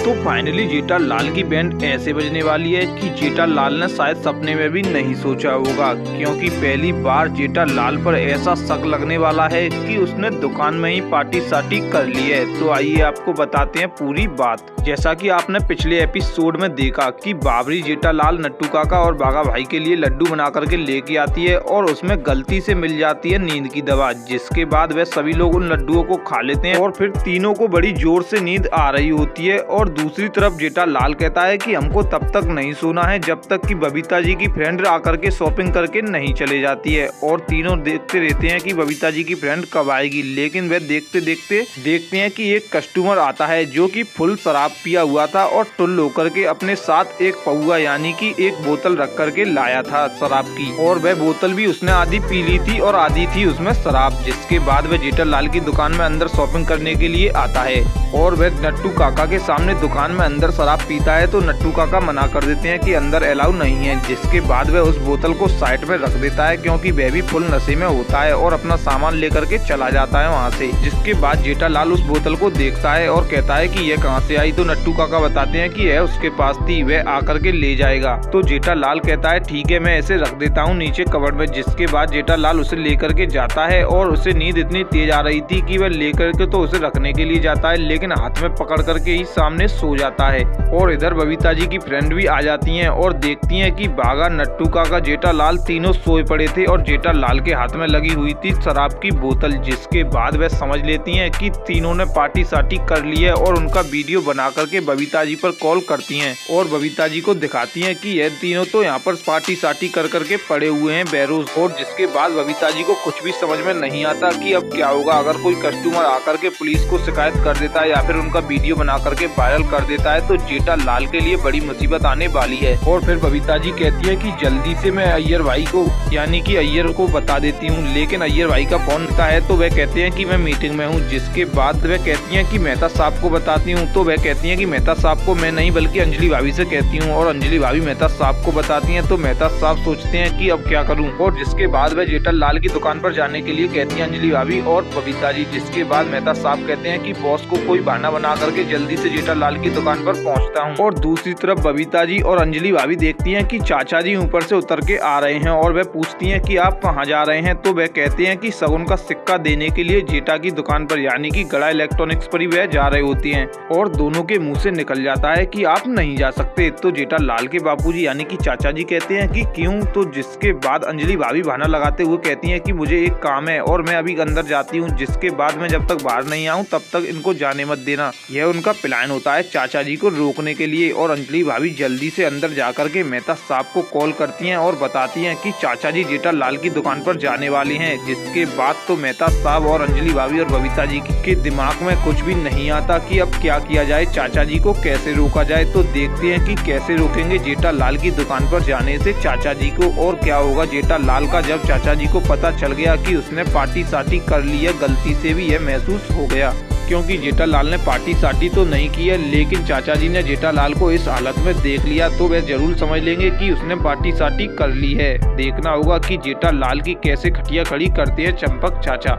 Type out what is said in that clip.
तो फाइनली जेठालाल की बैंड ऐसे बजने वाली है कि जेठालाल ने शायद सपने में भी नहीं सोचा होगा, क्योंकि पहली बार जेठालाल पर ऐसा शक लगने वाला है कि उसने दुकान में ही पार्टी साटी कर ली है। तो आइए आपको बताते हैं पूरी बात। जैसा कि आपने पिछले एपिसोड में देखा कि बाबरी जेठालाल, नट्टू काका और बाघा भाई के लिए लड्डू बना करके लेके आती है और उसमें गलती से मिल जाती है नींद की दवा, जिसके बाद वह सभी लोग उन लड्डुओं को खा लेते हैं और फिर तीनों को बड़ी जोर से नींद आ रही होती है। और दूसरी तरफ जेठालाल कहता है कि हमको तब तक नहीं सोना है जब तक कि बबीता जी की फ्रेंड आकर के शॉपिंग करके नहीं चले जाती है। और तीनों देखते रहते हैं कि बबीता जी की फ्रेंड कब आएगी, लेकिन वह देखते देखते हैं कि एक कस्टमर आता है जो कि फुल शराब पिया हुआ था और टुल्ल होकर के अपने साथ एक पौआ यानी कि एक बोतल रख करके लाया था शराब की, और वह बोतल भी उसने आधी पी ली थी और आधी थी उसमें शराब। जिसके बाद वह जेठालाल की दुकान में अंदर शॉपिंग करने के लिए आता है और वह नट्टू काका के सामने दुकान में अंदर शराब पीता है। तो नट्टू काका मना कर देते हैं कि अंदर अलाउ नहीं है। जिसके बाद वह उस बोतल को साइड में रख देता है, क्योंकि वह भी फुल नशे में होता है और अपना सामान लेकर के चला जाता है वहाँ से। जिसके बाद जेठालाल उस बोतल को देखता है और कहता है कि यह कहाँ से आई। तो नट्टू काका बताते हैं कि यह उसके पास थी, वह आकर के ले जाएगा। तो जेठालाल कहता है ठीक है, मैं ऐसे रख देता हूँ नीचे कबर्ड में। जिसके बाद जेठालाल उसे लेकर के जाता है और उसे नींद इतनी तेज आ रही थी कि वह लेकर के तो उसे रखने के लिए जाता है, लेकिन हाथ में पकड़ करके ही सामने सो जाता है। और इधर बबीता जी की फ्रेंड भी आ जाती हैं और देखती हैं कि बाघा, नट्टू काका, जेठालाल तीनों सोए पड़े थे और जेठालाल के हाथ में लगी हुई थी शराब की बोतल। जिसके बाद वह समझ लेती हैं कि तीनों ने पार्टी साटी कर ली है और उनका वीडियो बना करके बबीता जी पर कॉल करती हैं और बबीता जी को दिखाती हैं कि यह तीनों तो यहाँ पर पार्टी साटी कर करके पड़े हुए हैं बेरोज। और जिसके बाद बबीता जी को कुछ भी समझ में नहीं आता कि अब क्या होगा। अगर कोई कस्टमर आकर के पुलिस को शिकायत कर देता है या फिर उनका वीडियो बना करके वायरल कर देता है तो जेठालाल के लिए बड़ी मुसीबत आने वाली है। और फिर बबीता जी कहती है कि जल्दी से मैं अय्यर भाई को यानी कि अय्यर को बता देती हूँ, लेकिन अय्यर भाई का फोन आता है तो वह कहते हैं कि मैं मीटिंग में हूँ। जिसके बाद वह कहती हैं कि मेहता साहब को बताती हूँ, तो वह कहती हैं कि मेहता साहब को मैं नहीं बल्कि अंजलि भाभी से कहती हूँ। और अंजलि भाभी मेहता साहब को बताती हैं तो मेहता साहब सोचते हैं कि अब क्या करूँ। और जिसके बाद वह जेठालाल की दुकान पर जाने के लिए कहती हैं अंजलि भाभी और बबीता जी। जिसके बाद मेहता साहब कहते हैं कि बॉस को कोई बहाना बना करके जल्दी से जेठालाल की दुकान पर पहुंचता हूं। और दूसरी तरफ बबीता जी और अंजलि भाभी देखती हैं कि चाचा जी ऊपर से उतर के आ रहे हैं और वह पूछती हैं कि आप कहां जा रहे हैं। तो वह कहते हैं कि शगुन का सिक्का देने के लिए जेठा की दुकान पर यानी कि गड़ा इलेक्ट्रॉनिक्स पर ही वह जा रहे होती हैं। और दोनों के मुंह से निकल जाता है कि आप नहीं जा सकते। तो जेठालाल के बापूजी यानी कि चाचा जी कहते हैं कि क्यों। तो जिसके बाद अंजलि भाभी बहाना लगाते हुए कहती हैं कि मुझे एक काम है और मैं अभी अंदर जाती हूँ। जिसके बाद मैं जब तक बाहर नहीं आऊँ तब तक इनको जाने मत देना। यह उनका प्लान होता है चाचा जी को रोकने के लिए। और अंजलि भाभी जल्दी से अंदर जाकर के मेहता साहब को कॉल करती हैं और बताती हैं कि चाचा जी जेठालाल की दुकान पर जाने वाले हैं। जिसके बाद तो मेहता साहब और अंजलि भाभी और बबीता जी के दिमाग में कुछ भी नहीं आता कि अब क्या किया जाए, चाचा जी को कैसे रोका जाए। तो देखते हैं कि कैसे रोकेंगे जेठालाल की दुकान पर जाने से चाचा जी को। और क्या होगा जेठालाल का जब चाचा जी को पता चल गया कि उसने पार्टी साटी कर ली है, गलती से भी यह महसूस हो गया, क्योंकि जेठालाल ने पार्टी साटी तो नहीं की है, लेकिन चाचा जी ने जेठालाल को इस हालत में देख लिया तो वह जरूर समझ लेंगे कि उसने पार्टी साटी कर ली है। देखना होगा कि जेठालाल की कैसे खटिया खड़ी करते हैं चंपक चाचा।